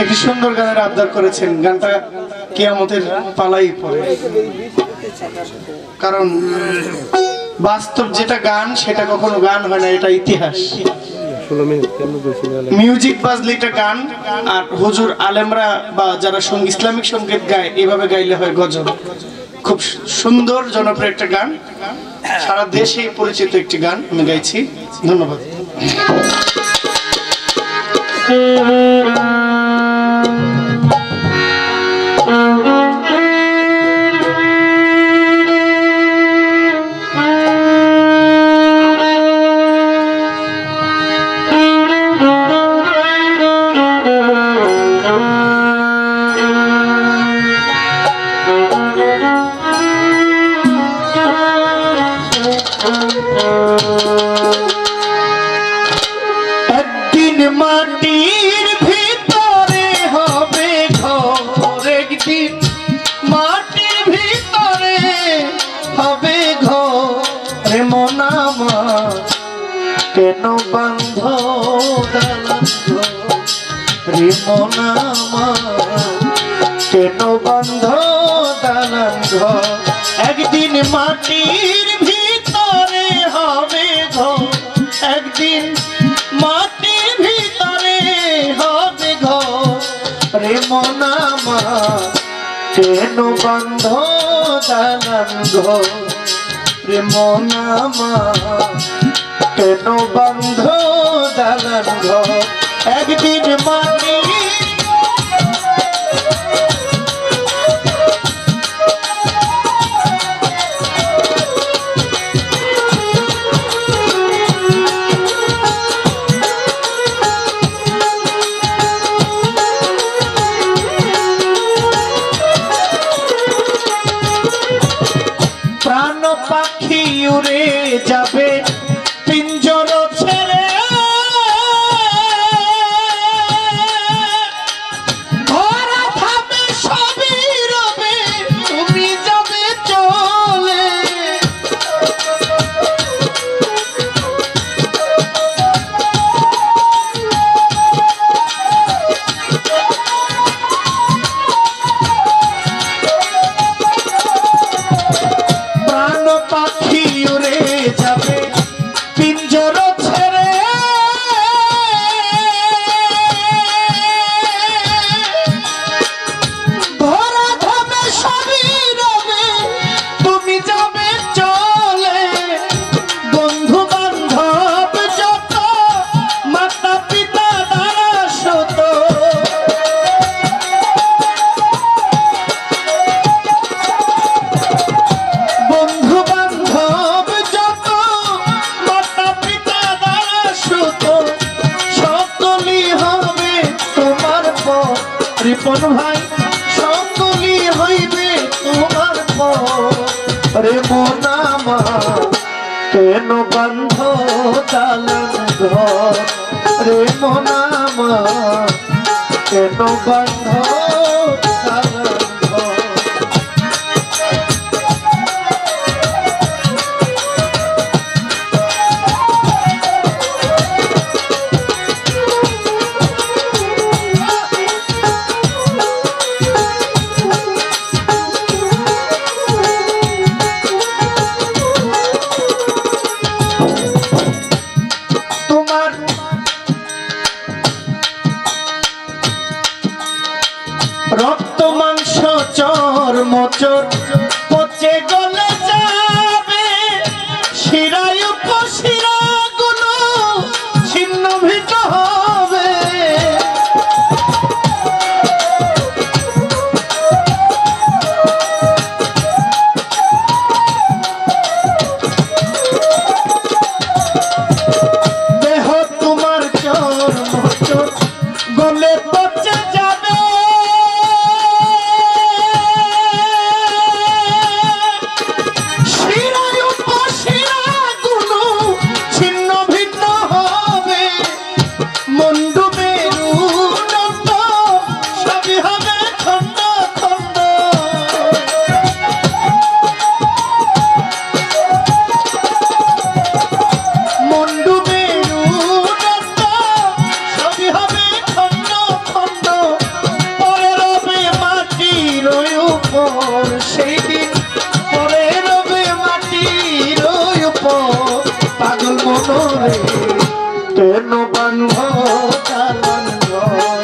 একটি সুন্দর গানের আবদার করেছেন। গানটা কিয়ামতের পালাই পড়ে, কারণ বাস্তব যেটা গান সেটা কখনো গান হয় না, এটা ইতিহাস। মিউজিক বাজলে এটা গান, আর হুজুর আলেমরা বা যারা ইসলামিক সঙ্গীত গায় এভাবে গাইলে হয় গজল। খুব সুন্দর জনপ্রিয় একটা গান, সারা দেশে পরিচিত একটি গান আমি গাইছি। ধন্যবাদ। মাটির ভিতরে হবে ঘর, একদিন মাটির ভিতরে হবে ঘর। মন আমার কেন বান্ধ দালান ঘর, মন আমার কেন বান্ধ দালান ঘর। একদিন মাটির ভিতরে হবে ঘর, একদিন মাটির ভিতরে হবে ঘর। মন আমার কেন বান্ধ দালান ঘর, মন আমার কেন বান্ধ দালান ঘর। একদিন মাটির প্রাণ পাখি উড়ে যাবে পিঞ্জর ছেড়ে, ঘরে থাকবে সবই রবে, তুমি যাবে চলে। পাখি উড়ে যাবে পিঞ্জর ছেড়ে, ধরা ধবে সবই রবে, তুমি যাবে চলে। বন্ধু বান্ধব যত, মাতা পিতা দ্বারা শত, বন্ধু বান্ধব যত, মাতা পিতা দ্বারা শত, সকলই হবে তোমার পর। রিপন ভাই সকলই হইবে তোমার পর। মন আমার কেন বান্ধ দালান ঘর, মন আমার কেন বান্ধ দালান ঘর। রক্ত মাংস চর্ম চোর পচে গলে যাবে, শিরায় শিরা গুলো ছিন্ন ভিন্ন হবে। দেহ তোমার চর্ম চোর গলে পচে যাবে, কেন বন্ধ দালান ঘর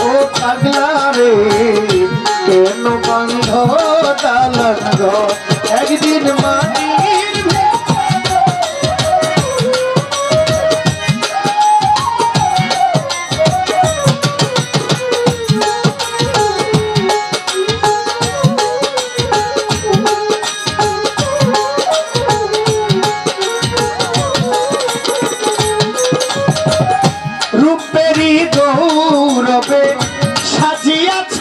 ও পাগলা রে কেন বন্ধ দালান ঘর একদিন মাটির রূপেরি গৌরবে সাজিয়াছ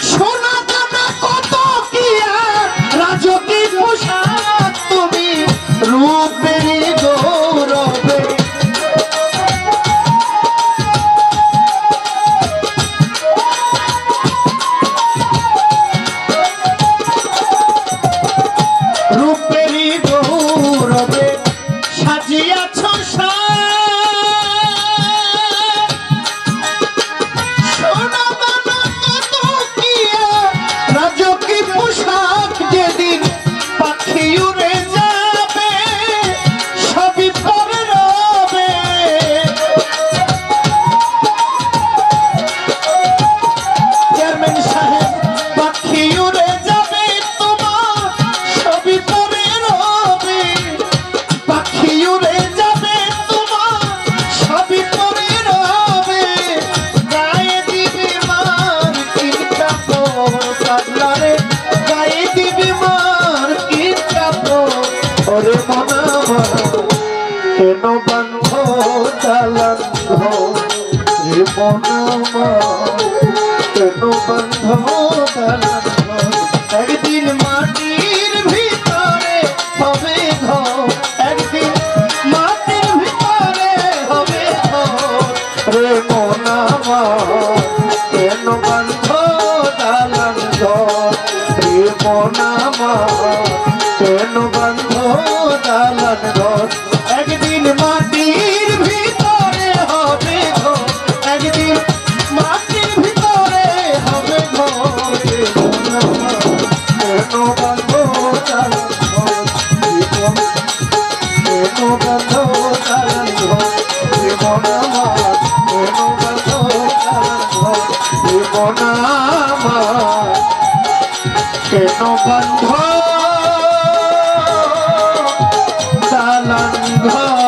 সোনা দানা কত কি আর রাজকী পোশাক তুমি রূপেরি গৌরবে রূপেরি গৌরবে সাজিয়াছ সোনা দানা কত কি রাজকী পোশাক যেদিন পাখি উড়ে যাবে সবই পরে রবে চেয়ারম্যান সাহেব পাখি উড়ে যাবে তোমার সবই পরে রবে পাখি উড়ে যাবে তোমার সবই পরে রবে গায়ে দিবে মার কি কাপড় পাগলারে গায়ে দিবে মার কি কাপড় ওরে মনা কেন বন্ধ দালান ঘর রে মনা কেন বন্ধ দালান ঘর একদিন মাটির ভিতরে হবে ঘর একদিন মাটির ভিতরে হবে ঘর রে মনা কেন বন্ধ দালান ঘর রে মনা কেন বন্ধ দালান ঘর একদিন মাটির ভিতরে হবে ঘর একদিন মাটির ভিতরে হবে ঘর রে মনা কেন বন্ধ দালান ঘর কেন বন্ধ দালান ঘর রে মনা কেন বন্ধ দালান ঘর রে মনা কেন বন্ধ দালান ঘর